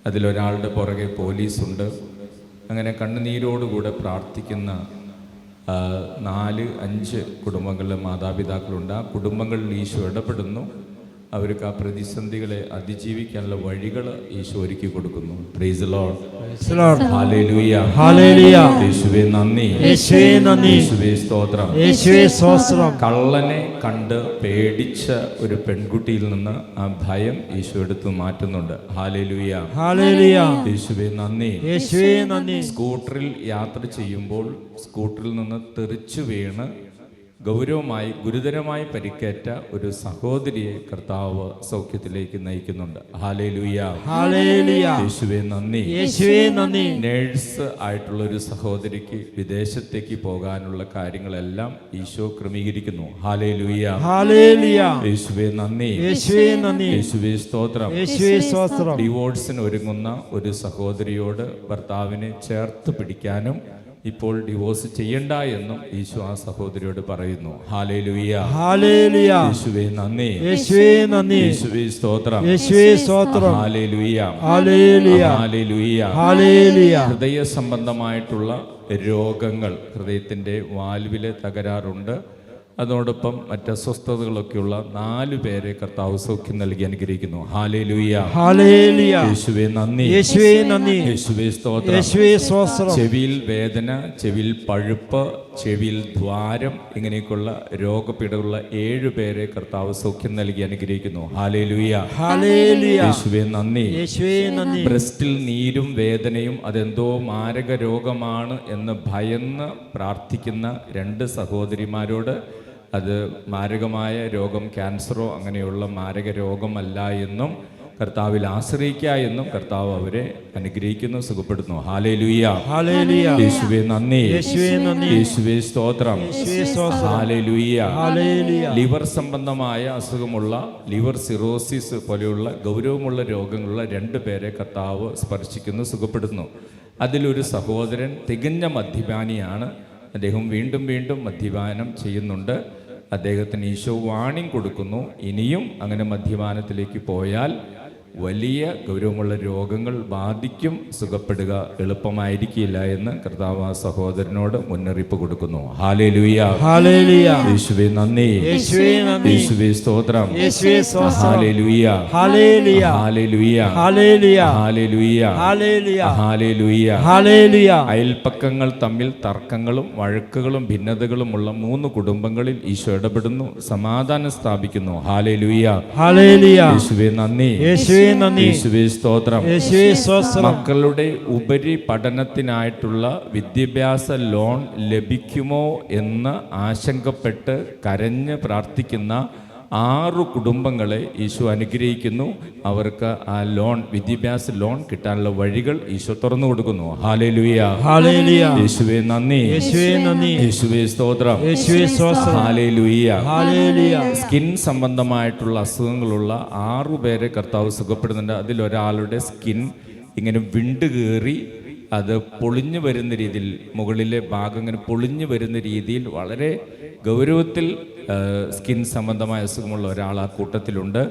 അതിലൊരാളുടെ പുറകെ പോലീസുണ്ട്. അങ്ങനെ കണ്ണുനീരോടുകൂടെ പ്രാർത്ഥിക്കുന്ന 4-5 കുടുംബങ്ങളിലെ മാതാപിതാക്കളുണ്ട്. ആ കുടുംബങ്ങളിൽ ഈശോ ഇടപെടുന്നു. അവർക്ക് ആ പ്രതിസന്ധികളെ അതിജീവിക്കാനുള്ള വഴികൾ ഈശോ ഒരുക്കി കൊടുക്കുന്നു. Price the Lord. Hallelujah. Hallelujah. യേശുവേ നന്ദി. യേശുവേ നന്ദി. യേശുവേ സ്തോത്രം. യേശുവേ സ്തോത്രം. കള്ളനെ കണ്ട് പേടിച്ച ഒരു പെൺകുട്ടിയിൽ നിന്ന് ആ ഭയം ഈശോ എടുത്തു മാറ്റുന്നുണ്ട്. ഹല്ലേലൂയ. ഹല്ലേലൂയ. യേശുവേ നന്ദി. യേശുവേ നന്ദി. സ്കൂട്ടറിൽ യാത്ര ചെയ്യുമ്പോൾ സ്കൂട്ടറിൽ നിന്ന് തെറിച്ചു വീണ് ഗൗരവമായി ഗുരുതരമായി പരിക്കേറ്റ ഒരു സഹോദരിയെ കർത്താവ് സൗഖ്യത്തിലേക്ക് നയിക്കുന്നുണ്ട്. ഹല്ലേലൂയ. ഹല്ലേലൂയ. യേശുവേ നന്ദി. യേശുവേ നന്ദി. നേഴ്സ് ആയിട്ടുള്ള ഒരു സഹോദരിക്ക് വിദേശത്തേക്ക് പോകാനുള്ള കാര്യങ്ങളെല്ലാം ഈശോ ക്രമീകരിക്കുന്നു. ഹല്ലേലൂയ. ഹല്ലേലൂയ. യേശുവേ നന്ദി. യേശുവേ നന്ദി. യേശുവേ സ്തോത്രം. യേശുവേ സ്തോത്രം. ഡിവോഴ്സിന് ഒരുങ്ങുന്ന ഒരു സഹോദരിയോട് ഭർത്താവിനെ ചേർത്ത് പിടിക്കാനും ഇപ്പോൾ ഡിവോഴ്സ് ചെയ്യണ്ട എന്നും ഈശോ ആ സഹോദരിയോട് പറയുന്നു. ഹല്ലേലൂയ. ഹല്ലേലൂയ. യേശുവേ നന്ദി. യേശുവേ നന്ദി. യേശുവേ സ്തോത്രം. യേശുവേ സ്തോത്രം. ഹല്ലേലൂയ. ഹല്ലേലൂയ. ഹല്ലേലൂയ. ഹല്ലേലൂയ. ഹൃദയ സംബന്ധമായിട്ടുള്ള രോഗങ്ങൾ, ഹൃദയത്തിൻ്റെ വാൽവിലെ തകരാറുണ്ട്, അതോടൊപ്പം മറ്റ് അസ്വസ്ഥതകളൊക്കെയുള്ള 4 പേരെ കർത്താവ് സൗഖ്യം നൽകി അനുഗ്രഹിക്കുന്നു. ഹല്ലേലൂയ. ഹല്ലേലൂയ. യേശുവേ നന്ദി. യേശുവേ നന്ദി. യേശുവേ സ്തോത്രം. യേശുവേ സ്തോത്രം. ചെവിയിൽ വേദന, ചെവിയിൽ പഴുപ്പ്, ചെവിയിൽ ദ്വാരം, ഇങ്ങനെയൊക്കെയുള്ള രോഗപീഠമുള്ള 7 പേരെ കർത്താവ് സൗഖ്യം നൽകി അനുഗ്രഹിക്കുന്നു. ഹല്ലേലൂയ. ഹല്ലേലൂയ. യേശുവേ നന്ദി. യേശുവേ നന്ദി. ബ്രസ്റ്റിൽ നീരും വേദനയും അതെന്തോ മാരക രോഗമാണ് എന്ന് ഭയന്ന് പ്രാർത്ഥിക്കുന്ന 2 സഹോദരിമാരോട് അത് മാരകമായ രോഗം, ക്യാൻസറോ അങ്ങനെയുള്ള മാരക രോഗമല്ല എന്നും കർത്താവിൽ ആശ്രയിക്കുക എന്നും കർത്താവ് അവരെ അനുഗ്രഹിക്കുന്നു, സുഖപ്പെടുന്നു. ഹല്ലേലൂയ. ഹല്ലേലൂയ. യേശുവേ നന്ദി. യേശുവേ നന്ദി. യേശുവേ സ്തോത്രം. യേശുവേ സ്തോത്രം. ഹല്ലേലൂയ. ഹല്ലേലൂയ. ലിവർ സംബന്ധമായ അസുഖമുള്ള ലിവർ സിറോസിസ് പോലെയുള്ള ഗൗരവമുള്ള രോഗങ്ങളുള്ള 2 പേരെ കർത്താവ് സ്പർശിക്കുന്നു, സുഖപ്പെടുന്നു. അതിലൊരു സഹോദരൻ തികഞ്ഞ മദ്യപാനിയാണ്. അദ്ദേഹം വീണ്ടും വീണ്ടും മദ്യപാനം ചെയ്യുന്നുണ്ട്. അദ്ദേഹത്തിന് ഈശോ വാണിംഗ് കൊടുക്കുന്നു, ഇനിയും അങ്ങനെ മദ്യപാനത്തിലേക്ക് പോയാൽ വലിയ ഗൗരവമുള്ള രോഗങ്ങൾ ബാധിക്കും, സുഖപ്പെടുക എളുപ്പമായിരിക്കില്ല എന്ന് കർത്താവ് ആ സഹോദരനോട് മുന്നറിയിപ്പ് കൊടുക്കുന്നു. Hallelujah, hallelujah. യേശുവേ നന്ദി, യേശുവേ നന്ദി, യേശുവേ സ്തോത്രം, യേശുവേ സ്തോത്രം. Hallelujah, hallelujah, hallelujah, hallelujah, hallelujah, hallelujah, hallelujah. Hallelujah. അയൽപ്പക്കങ്ങൾ തമ്മിൽ തർക്കങ്ങളും വഴക്കുകളും ഭിന്നതകളുമുള്ള 3 കുടുംബങ്ങളിൽ ഈശോ ഇടപെടുന്നു, സമാധാനം സ്ഥാപിക്കുന്നു. Hallelujah, hallelujah. യേശുവേ നന്ദി, യേശുവേ നന്ദി, യേശുവേ സ്തോത്രം. യേശുവേ സ്തോത്രം. മക്കളുടെ ഉപരി പഠനത്തിനായിട്ടുള്ള വിദ്യാഭ്യാസ ലോൺ ലഭിക്കുമോ എന്ന് ആശങ്കപ്പെട്ട് കരഞ്ഞ് പ്രാർത്ഥിക്കുന്ന 6 കുടുംബങ്ങളെ ഈശോ അനുഗ്രഹിക്കുന്നു. അവർക്ക് ആ ലോൺ, വിദ്യാഭ്യാസ ലോൺ കിട്ടാനുള്ള വഴികൾ ഈശോ തുറന്നു കൊടുക്കുന്നു. Hallelujah, hallelujah. യേശുവേ നന്ദി, യേശുവേ നന്ദി, യേശുവേ സ്തോത്രം, യേശുവേ സ്തോത്രം. ഹല്ലേലൂയ. ഹല്ലേലൂയ. സ്കിൻ സംബന്ധമായിട്ടുള്ള അസുഖങ്ങളുള്ള 6 പേരെ കർത്താവ് സുഖപ്പെടുന്നുണ്ട്. അതിലൊരാളുടെ സ്കിൻ ഇങ്ങനെ വിണ്ടുകീറി അത് പൊളിഞ്ഞു വരുന്ന രീതിയിൽ, മുകളിലെ ഭാഗം ഇങ്ങനെ പൊളിഞ്ഞു വരുന്ന രീതിയിൽ വളരെ ഗൗരവത്തിൽ സ്കിൻ സംബന്ധമായ അസുഖമുള്ള ഒരാൾ ആ കൂട്ടത്തിലുണ്ട്.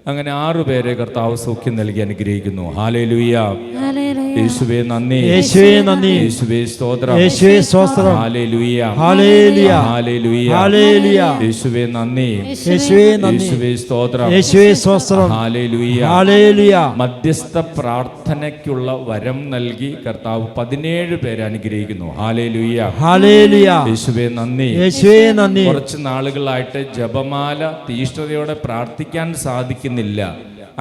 അങ്ങനെ 6 പേരെ കർത്താവ് സൗഖ്യം നൽകി അനുഗ്രഹിക്കുന്നു. ഹല്ലേലൂയ, യേശുവേ നന്ദി, യേശുവേ നന്ദി, യേശുവേ സ്തോത്രം, യേശുവേ സ്തോത്രം. Hallelujah, hallelujah, hallelujah, hallelujah. യേശുവേ നന്ദി, യേശുവേ നന്ദി, യേശുവേ സ്തോത്രം, യേശുവേ സ്തോത്രം. ഹല്ലേലൂയ. ഹല്ലേലൂയ. മധ്യസ്ഥ പ്രാർത്ഥനയ്ക്കുള്ള വരം നൽകി കർത്താവ് 17 പേരെ അനുഗ്രഹിക്കുന്നു. Hallelujah, hallelujah. യേശുവേ നന്ദി, യേശുവേ നന്ദി. കുറച്ച് നാളുകളായിട്ട് ജപമാല തീഷ്ണതയോടെ പ്രാർത്ഥിക്കാൻ സാധിക്കുന്നില്ല.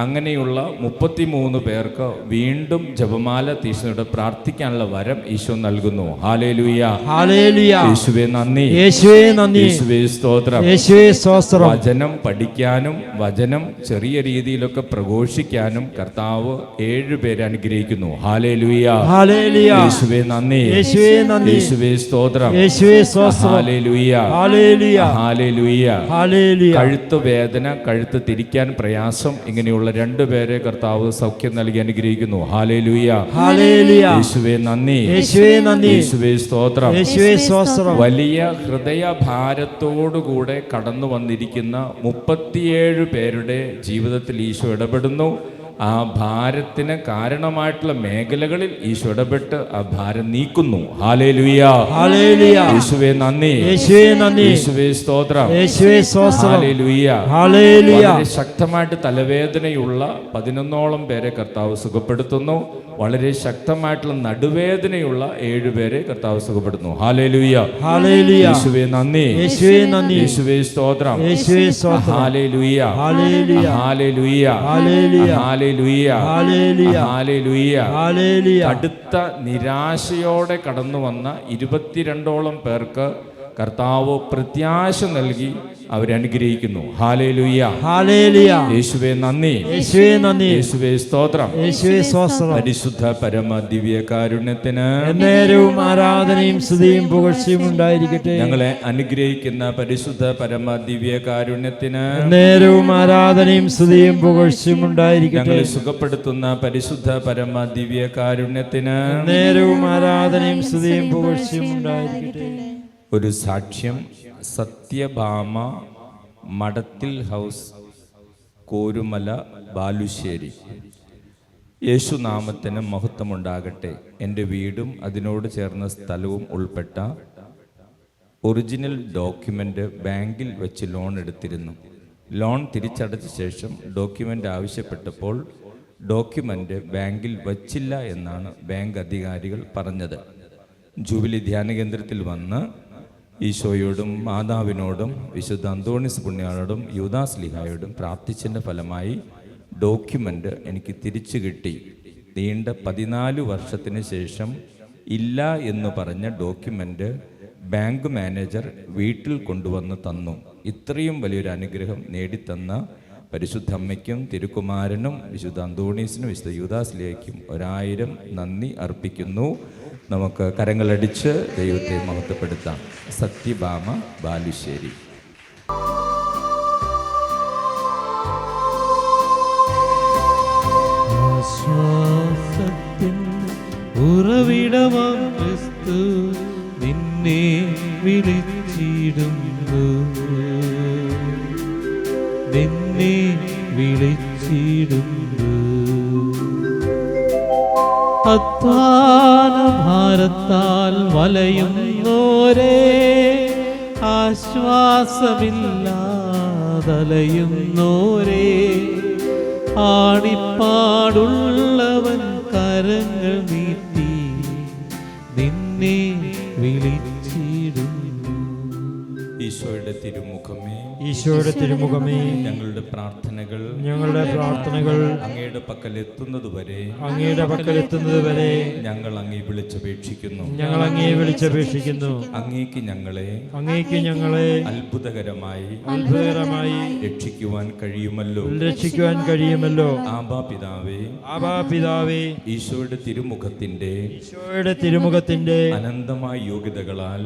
അങ്ങനെയുള്ള 33 പേർക്ക് വീണ്ടും ജപമാല തീഷ്ണതയോടെ പ്രാർത്ഥിക്കാനുള്ള വരം ഈശോ നൽകുന്നു. Hallelujah, hallelujah. യേശുവേ നന്ദി, യേശുവേ നന്ദി, യേശുവേ സ്തോത്രം. യേശുവേ സ്തോത്രം. വചനം പഠിക്കാനും വചനം ചെറിയ രീതിയിലൊക്കെ പ്രഘോഷിക്കാനും കർത്താവ് 7 പേരെ അനുഗ്രഹിക്കുന്നു. Hallelujah, hallelujah. യേശുവേ നന്ദി, യേശുവേ നന്ദി, യേശുവേ സ്തോത്രം, യേശുവേ സ്തോത്രം. Hallelujah, hallelujah, hallelujah. ഹല്ലേലൂയ. കഴുത്ത് വേദന, കഴുത്ത് തിരിക്കാൻ പ്രയാസം, ഇങ്ങനെയുള്ള 2 പേരെ കർത്താവ് സൗഖ്യം നൽകി അനുഗ്രഹിക്കുന്നു. Hallelujah, hallelujah. യേശുവേ നന്ദി, യേശുവേ നന്ദി, യേശുവേ സ്തോത്രം. യേശുവേ സ്തോത്രം. വലിയ ഹൃദയഭാരത്തോടുകൂടെ കടന്നു വന്നിരിക്കുന്ന 37 പേരുടെ ജീവിതത്തിൽ ഈശോ ഇടപെടുന്നു. ആ ഭാരത്തിന് കാരണമായിട്ടുള്ള മേഖലകളിൽ ഈശോ ഇടപെട്ട് ആ ഭാരം നീക്കുന്നു. Hallelujah, hallelujah. യേശുവേ നന്ദി, യേശുവേ നന്ദി, യേശുവേ സ്തോത്രം, യേശുവേ സ്തോത്രം. ഹല്ലേലൂയ. ഹല്ലേലൂയ. വളരെ ശക്തമായിട്ട് തലവേദനയുള്ള 11ഓളം പേരെ കർത്താവ് സുഖപ്പെടുത്തുന്നു. വളരെ ശക്തമായിട്ടുള്ള നടുവേദനയുള്ള 7 പേരെ കർത്താവ് സുഖപ്പെടുത്തുന്നു. Hallelujah, hallelujah. യേശുവേ നന്ദി, യേശുവേ നന്ദി, യേശുവേ സ്തോത്രം, യേശുവേ സ്തോത്രം. Hallelujah, hallelujah, hallelujah, hallelujah, hallelujah, hallelujah, hallelujah. Hallelujah. കടുത്ത നിരാശയോടെ കടന്നു വന്ന 22ഓളം പേർക്ക് കർത്താവ് പ്രത്യാശ നൽകി അവരെ അനുഗ്രഹിക്കുന്നു. Hallelujah, hallelujah. യേശുവേ നന്ദി, യേശുവേ നന്ദി, യേശുവേ സ്തോത്രം. യേശുവേ സ്തോത്രം. പരിശുദ്ധ പരമ ദിവ്യകാരുണ്യത്തിന് എന്നേരവും ആരാധനയും സ്തുതിയും പുകഴ്ചയും ഉണ്ടായിരിക്കട്ടെ. ഞങ്ങളെ അനുഗ്രഹിക്കുന്ന പരിശുദ്ധ പരമ ദിവ്യകാരുണ്യത്തിന് എന്നേരവും ആരാധനയും സ്തുതിയും പുകഴ്ചയും ഉണ്ടായിരിക്കട്ടെ. ഞങ്ങളെ സുഖപ്പെടുത്തുന്ന പരിശുദ്ധ പരമ ദിവ്യകാരുണ്യത്തിന് എന്നേരവും ആരാധനയും സ്തുതിയും പുകഴ്ചയും ഉണ്ടായിരിക്കട്ടെ. ഒരു സാക്ഷ്യം. സത്യഭാമ, മടത്തിൽ ഹൗസ്, കോരുമല, ബാലുശ്ശേരി. യേശുനാമത്തിന് മഹത്വമുണ്ടാകട്ടെ. എൻ്റെ വീടും അതിനോട് ചേർന്ന സ്ഥലവും ഉൾപ്പെട്ട ഒറിജിനൽ ഡോക്യുമെൻ്റ് ബാങ്കിൽ വെച്ച് ലോൺ എടുത്തിരുന്നു. ലോൺ തിരിച്ചടച്ച ശേഷം ഡോക്യുമെൻ്റ് ആവശ്യപ്പെട്ടപ്പോൾ ഡോക്യുമെൻ്റ് ബാങ്കിൽ വച്ചില്ല എന്നാണ് ബാങ്ക് അധികാരികൾ പറഞ്ഞത്. ജൂബിലി ധ്യാന കേന്ദ്രത്തിൽ വന്ന് ഈശോയോടും മാതാവിനോടും വിശുദ്ധ അന്തോണീസ് പുണ്യാളോടും യൂദാസ് ലീഹായോടും പ്രാർത്ഥിച്ചതിൻ്റെ ഫലമായി ഡോക്യുമെൻ്റ് എനിക്ക് തിരിച്ചു കിട്ടി. നീണ്ട 14 വർഷത്തിന് ശേഷം ഇല്ല എന്ന് പറഞ്ഞ ഡോക്യുമെൻ്റ് ബാങ്ക് മാനേജർ വീട്ടിൽ കൊണ്ടുവന്ന് തന്നു. ഇത്രയും വലിയൊരു അനുഗ്രഹം നേടിത്തന്ന പരിശുദ്ധ അമ്മയ്ക്കും തിരുക്കുമാരനും വിശുദ്ധ അന്തോണീസിനും വിശുദ്ധ യൂദാസ് ലീഹയ്ക്കും 1000 നന്ദി അർപ്പിക്കുന്നു. നമുക്ക് കരങ്ങളടിച്ച് ദൈവത്തെ മഹത്വപ്പെടുത്താം. സത്യഭാമ, ബാലുശ്ശേരി. ആശ്വാസത്തിൻ ഉറവിടമാം ക്രിസ്തു നിന്നെ വിളിച്ചിടുന്നു, നിന്നെ വിളിച്ചിടുന്നു. അധ്വാന ഭാരത്താൽ വലയുന്നോരേ, ആശ്വാസമില്ലാതലയുന്നോരേ, ആണിപ്പാടുള്ളവൻ കരങ്ങൾ നീട്ടി നിന്നെ വിളിച്ചിടുന്നു. ഈശോയുടെ തിരുമുഖമേ, ഈശോയുടെ തിരുമുഖമേ, ഞങ്ങളുടെ പ്രാർത്ഥനകൾ അങ്ങയുടെ പക്കൽ എത്തുന്നതുവരെ ഞങ്ങൾ അങ്ങേ വിളിച്ചപേക്ഷിക്കുന്നു. അങ്ങേക്ക് ഞങ്ങളെ അത്ഭുതകരമായി രക്ഷിക്കുവാൻ കഴിയുമല്ലോ. ആബാ പിതാവേ, ഈശോയുടെ തിരുമുഖത്തിന്റെ അനന്തമായ യോഗ്യതകളാൽ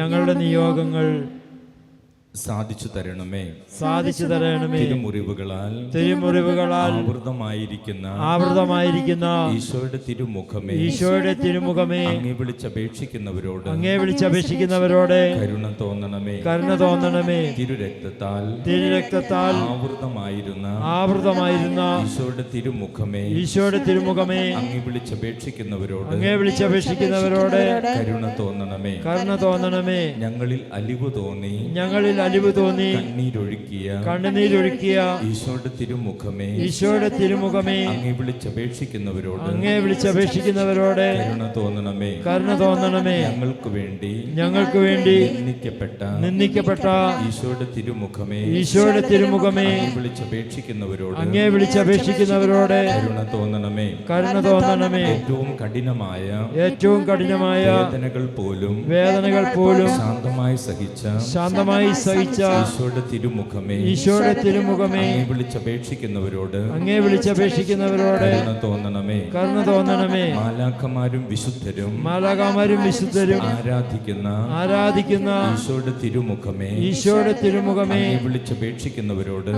ഞങ്ങളുടെ നിയോഗങ്ങൾ സാധിച്ചു തരണമേ. തിരുമുറിവുകളാൽ ആവൃതമായിരിക്കുന്ന ഈശോയുടെ തിരുമുഖമേ, അങ്ങേ വിളിച്ചപേക്ഷിക്കുന്നവരോട് കരുണ തോന്നണമേ. തിരുരക്തത്താൽ ആവൃതമായിരുന്ന ഈശോയുടെ തിരുമുഖമേ, അങ്ങേ വിളിച്ചപേക്ഷിക്കുന്നവരോട് കരുണ തോന്നണമേ. ഞങ്ങളിൽ അലിവ് തോന്നി കണ്ണുനീരൊഴുക്കിയ ഈശോയുടെ തിരുമുഖമേ, അങ്ങേ വിളിച്ചപേക്ഷിക്കുന്നവരോട് കരുണ തോന്നണമേ. ഞങ്ങൾക്ക് വേണ്ടി നിന്ദിക്കപ്പെട്ട ഈശോയുടെ തിരുമുഖമേ, അങ്ങേ വിളിച്ചപേക്ഷിക്കുന്നവരോട് കരുണ തോന്നണമേ. ഏറ്റവും കഠിനമായ വേദനകൾ പോലും ശാന്തമായി സഹിച്ച ഈശോയുടെ തിരുമുഖമേ, അങ്ങേ വിളിച്ചപേക്ഷിക്കുന്നവരോട് കരുണ തോന്നണമേ. മാലാഖമാരും വിശുദ്ധരും ആരാധിക്കുന്ന ഈശോയുടെ തിരുമുഖമേ, വിളിച്ചപേക്ഷിക്കുന്നവരോട്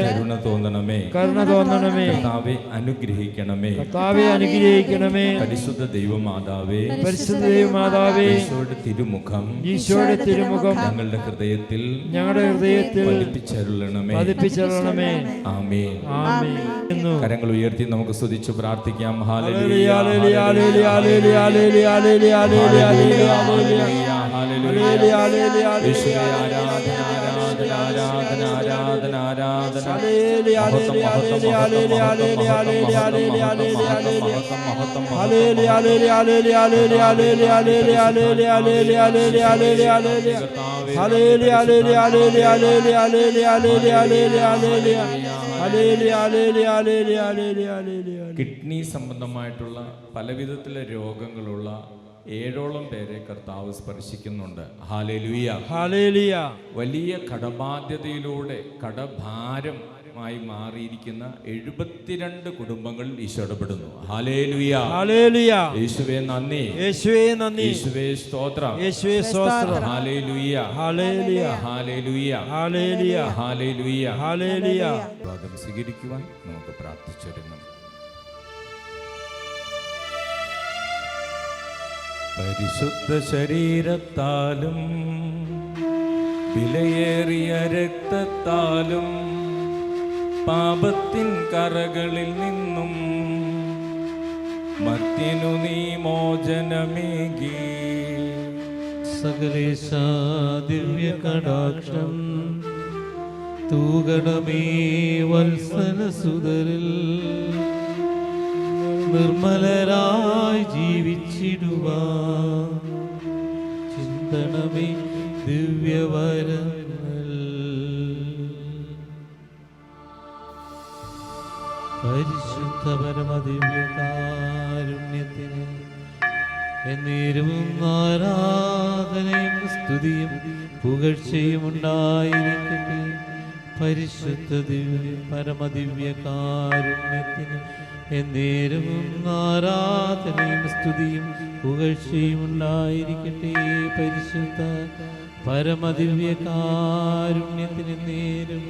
കരുണ തോന്നണമേ. കർത്താവേ അനുഗ്രഹിക്കണമേ. പരിശുദ്ധ ദൈവമാതാവേ, ഈശോയുടെ തിരുമുഖം ഞങ്ങളുടെ ഹൃദയത്തിൽ പതിപ്പിച്ചരുളണമേ. ആമേൻ. കരങ്ങൾ ഉയർത്തി നമുക്ക് സ്തുതിച്ച് പ്രാർത്ഥിക്കാം. Hallelujah, hallelujah, hallelujah, hallelujah, hallelujah, hallelujah, hallelujah, hallelujah, hallelujah. യേശുവേ ആരാധന, ആരാധന, ആരാധന, ആരാധന, ആരാധന. Hallelujah, hallelujah, hallelujah, hallelujah, hallelujah, hallelujah, hallelujah, hallelujah, hallelujah, hallelujah, hallelujah, hallelujah, hallelujah, hallelujah, hallelujah, hallelujah, hallelujah, hallelujah, hallelujah. Kidney സംബന്ധമായിട്ടുള്ള പലവിധത്തിലെ രോഗങ്ങളുള്ള 7ഓളം പേരെ കർത്താവ് സ്പർശിക്കുന്നുണ്ട്. Hallelujah, hallelujah. വലിയ കടബാധ്യതയിലൂടെ കടഭാരമായി മാറിയിരിക്കുന്ന 72 കുടുംബങ്ങളിൽ ഈശോ ഇടപെടുന്നു. Hallelujah, hallelujah. യേശുവേ നന്ദി, യേശുവേ സ്തോത്രം, hallelujah, hallelujah, hallelujah, hallelujah, hallelujah, hallelujah. ഭാഗം സ്വീകരിക്കുവാൻ നമുക്ക് പ്രാർത്ഥിച്ചിരുന്നു. പരിശുദ്ധ ശരീരത്താലും വിലയേറിയ രക്തത്താലും പാപത്തിൻ കറകളിൽ നിന്നും മർത്യനു നീ മോചനമേകി. സകലേശ ദിവ്യ കടാക്ഷം തൂകണമേ വത്സല സുതരിൽ, നിർമ്മലരായി ജീവിച്ചിടുവാൻ ചിന്തണമേ ദിവ്യവരങ്ങൾ. പരിശുദ്ധ പരമദിവ്യകാരുണ്യത്തിന് എന്നേരവും ആരാധനയും സ്തുതിയും പുകഴ്ചയും ഉണ്ടായിരിക്കട്ടെ. പരിശുദ്ധ പരമദിവ്യകാരുണ്യത്തിന് എന്നേരവും ആരാധനയും സ്തുതിയും പുകഴ്ചയും ഉണ്ടായിരിക്കട്ടെ. പരിശുദ്ധ പരമദിവ്യകാരുണ്യത്തിന് നേരും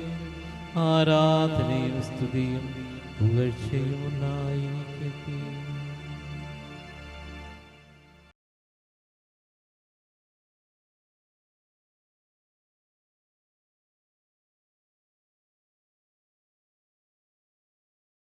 ആരാധനയും സ്തുതിയും പുകഴ്ചയും ഉണ്ടായിരിക്കട്ടെ.